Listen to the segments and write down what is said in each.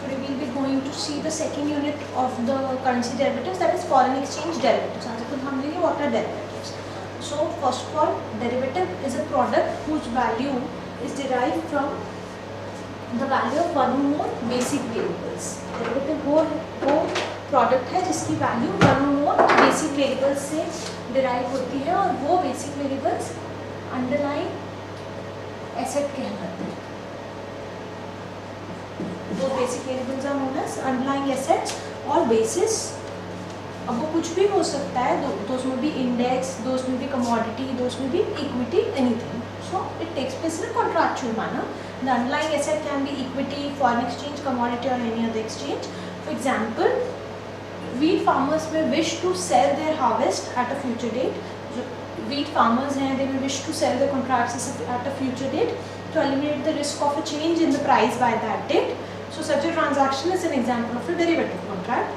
Today we will be going to see the second unit of the currency derivatives, that is foreign exchange derivatives. आज अपन हम लेंगे what are derivatives. So first of all, derivative is a product whose value is derived from the value of one or more basic variables. Derivative वो product है जिसकी value one or more basic variables से derive होती है और वो basic variables underlying asset कहलाते हैं. दो basic variables are known as underlying assets और बेसिस. अब वो कुछ भी हो सकता है, दोस में भी इंडेक्स, दोस में भी कमोडिटी, दोस में भी equity, anything. So it takes place in a contractual manner. The underlying asset can be equity, foreign exchange, commodity और any other exchange. For example, wheat farmers may wish to sell their harvest at a future date. जो wheat farmers हैं, they will wish to sell their contracts at a future date to eliminate the risk of a change in the price by that date. So such a transaction is an example of a derivative contract.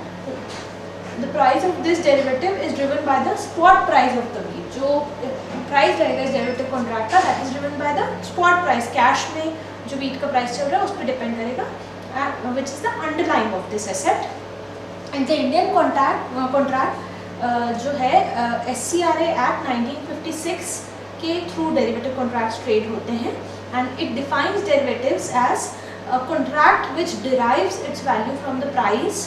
The price of this derivative is driven by the spot price of the wheat. जो price रहेगा इस derivative contract का, that is driven by the spot price. Cash में जो wheat का price चल रहा है उस पर depend करेगा, which is the underlying of this asset. And the Indian contract जो है SCRA Act 1956 के through derivative contracts trade होते हैं, and it defines derivatives as a contract which derives its value from the price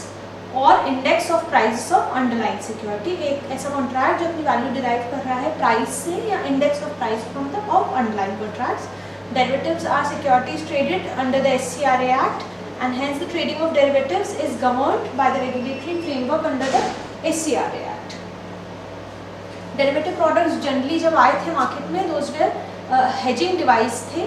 or index of prices of underlying security. एक ऐसा contract जो अपनी value derive कर रहा है price से या index of price from the of underlying contracts. Derivatives are securities traded under the SCRA Act, and hence the trading of derivatives is governed by the regulatory framework under the SCRA Act. Derivative products generally जब आए थे market में, those were hedging device थे.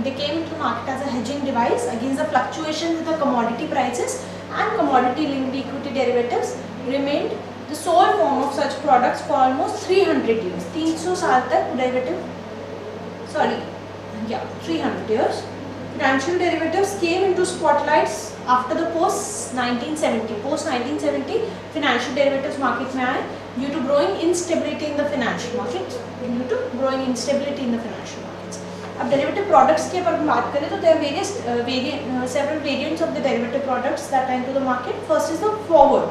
They came into market as a hedging device against the fluctuations in the commodity prices, and commodity linked equity derivatives remained the sole form of such products for almost 300 years. 300 साल तक derivative, 300 years. Financial derivatives came into spotlights after the post 1970 financial derivatives market में आए due to growing instability in the financial markets. अब derivative products की अगर बात करें तो there are several variants of the derivative products that are into the market. First is the forward.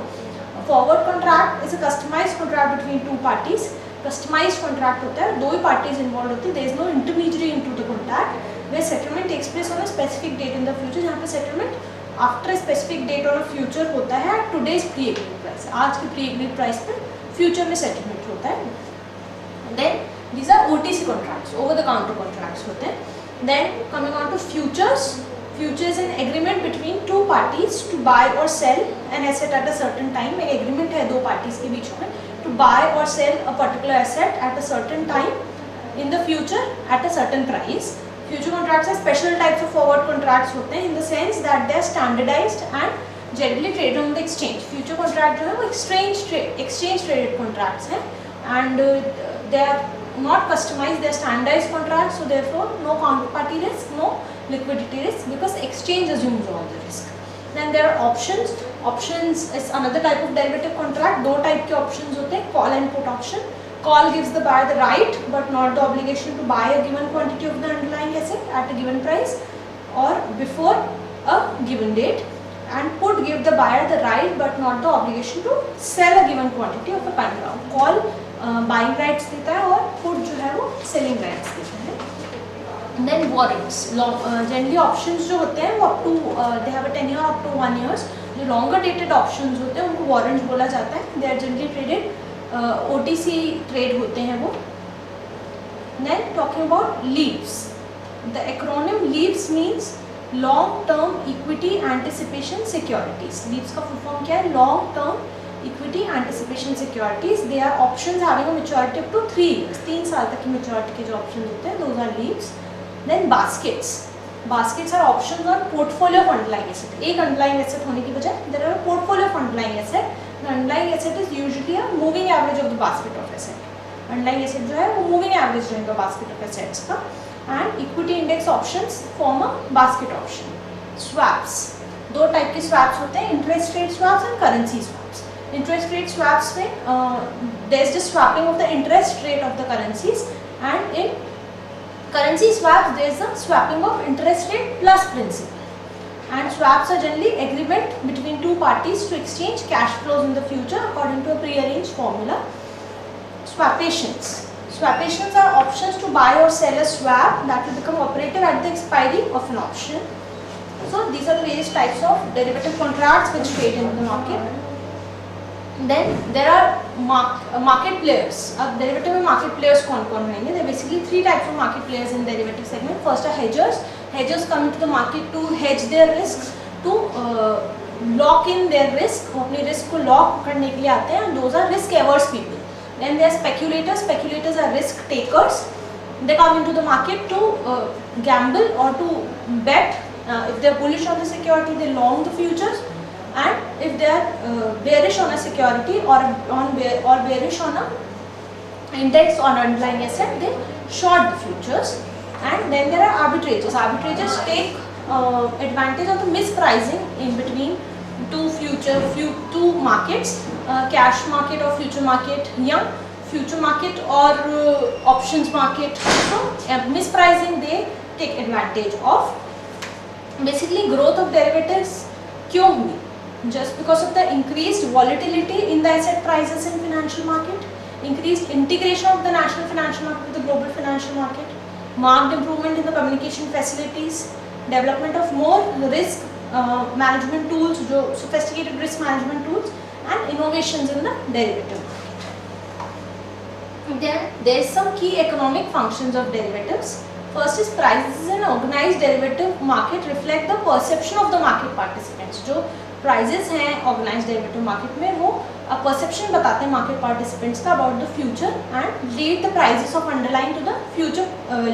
A forward contract is a customized contract between two parties. Customized contract होता है, दो ही parties involved होती है. There is no intermediary into the contract, where settlement takes place on a specific date in the future. जहाँ पे settlement after a specific date on a future होता है at today's pre-agreed price. आज के pre-agreed price पे future में settlement होता है. Then these are OTC contracts, over the counter contracts होते हैं. Then coming on to futures. Futures is an agreement between two parties to buy or sell an asset at a certain time. एक agreement है दो parties के बीच में to buy or sell a particular asset at a certain time in the future at a certain price. Future contracts are special types of forward contracts होते हैं in the sense that they are standardized and generally traded on the exchange. Future contract जो है वो exchange traded contracts हैं, and they are not customized, they are standardized contracts, so therefore no counterparty risk, no liquidity risk, because exchange assumes all the risk. Then there are options. Options is another type of derivative contract. दो type के options होते हैं, call and put option. Call gives the buyer the right but not the obligation to buy a given quantity of the underlying asset at a given price or before a given date, and put gives the buyer the right but not the obligation to sell a given quantity of a kind. Call buying rights देता है और put जो है वो selling rights देता है. Then warrants. Generally options जो होते हैं वो up to they have a tenure up to 1 year. जो longer dated options होते हैं उनको warrants बोला जाता है. They are generally traded OTC trade होते हैं वो. Then talking about LEAPS. The acronym LEAPS means long term equity anticipation securities. LEAPS का full form क्या है? Long term equity anticipation securities. They are options having a maturity up to 3 years. 3 साल तक की maturity के जो options होते हैं, those are LEAPS. Then baskets. Baskets are options on portfolio of underlying asset. एक underlying asset होने की बजाय there are a portfolio of underlying asset. The underlying asset is usually a moving average of the basket of asset. Underlying asset जो है वो moving average रहेगा basket of assets का. And equity index options form a basket option. Swaps. दो type के swaps होते हैं, interest rate swaps and currency swaps. Interest rate swaps में there is just swapping of the interest rate of the currencies, and in currency swaps there is a swapping of interest rate plus principal. And swaps are generally agreement between two parties to exchange cash flows in the future according to a pre-arranged formula. Swapations. Swapations are options to buy or sell a swap that will become operative at the expiry of an option. So these are the various types of derivative contracts which trade in the market. Then there are market players. अब derivative में market players कौन-कौन रहेंगे? There are basically three types of market players in derivative segment. First are hedgers. Hedgers come into the market to hedge their risks, to lock in their risk. वो अपने risk को lock करने के लिए आते हैं. And those are risk averse people. Then there are speculators. Speculators are risk takers. They come into the market to gamble or to bet. If they are bullish on the security, they long the futures. And if they are bearish on a security or bearish on a index or underlying asset, they short the futures. And then there are arbitrators. Arbitrators take advantage of the mispricing in between two markets, cash market or future market, future market or options market. So mispricing they take advantage of. Basically growth of derivatives क्यों हुई? Just because of the increased volatility in the asset prices in financial market, increased integration of the national financial market with the global financial market, marked improvement in the communication facilities, development of more risk management tools, sophisticated risk management tools, and innovations in the derivative market. Then there is some key economic functions of derivatives. First is prices in organized derivative market reflect the perception of the market participants. जो prices हैं organised derivative market में वो perception बताते हैं market participants का about the future and lead the prices of underline to the future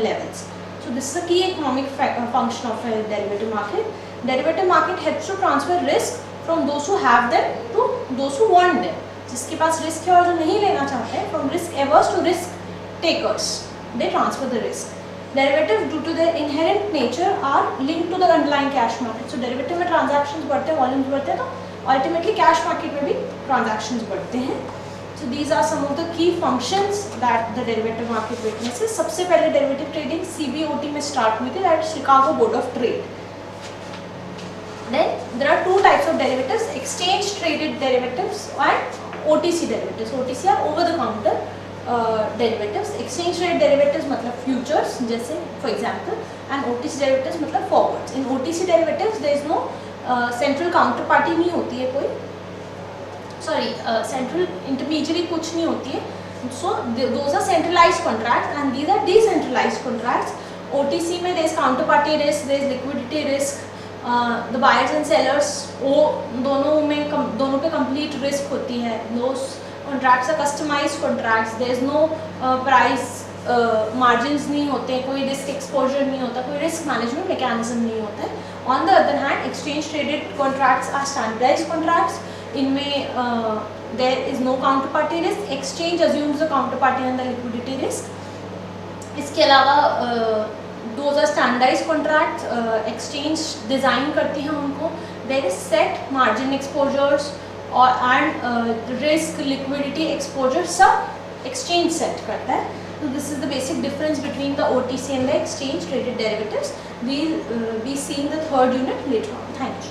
levels. So this is a key economic function of derivative market. Derivative market helps to transfer risk from those who have them to those who want them. जिसके पास risk है और जो नहीं लेना चाहते हैं, from risk averse to risk takers, they transfer the risk. Derivatives due to their inherent nature are linked to the underlying cash market. So derivative में transactions बढ़ते हैं, volumes बढ़ते हैं, तो ultimately cash market में भी transactions बढ़ते हैं. So these are some of the key functions that the derivative market witnesses. सबसे पहले derivative trading CBOT में start हुई थी, that is Chicago Board of Trade. Then there are two types of derivatives: exchange traded derivatives and OTC derivatives. OTC are over the counter derivatives. Exchange traded derivatives मतलब futures जैसे for example, and OTC derivatives मतलब forwards. In OTC derivatives there is no central counterparty नहीं होती है कोई, central intermediary कुछ नहीं होती है. So those are centralized contracts and these are decentralized contracts. OTC में there is counterparty risk, there is liquidity risk, the buyers and sellers वो दोनों पे complete risk होती है. Those contracts are customized contracts. there is no price margins नहीं होते, कोई risk exposure नहीं होता, कोई risk management mechanism नहीं होता है. On the other hand, exchange traded contracts are standardized contracts. इनमें there is no counterparty risk. Exchange assumes the counterparty and the liquidity risk. इसके अलावा those are standardized contracts. exchange design करती है उनको. there is set margin exposures और and risk liquidity exposure सब exchange set करता है. So this is the basic difference between the OTC and the exchange traded derivatives. We see in the third unit later on. Thank you.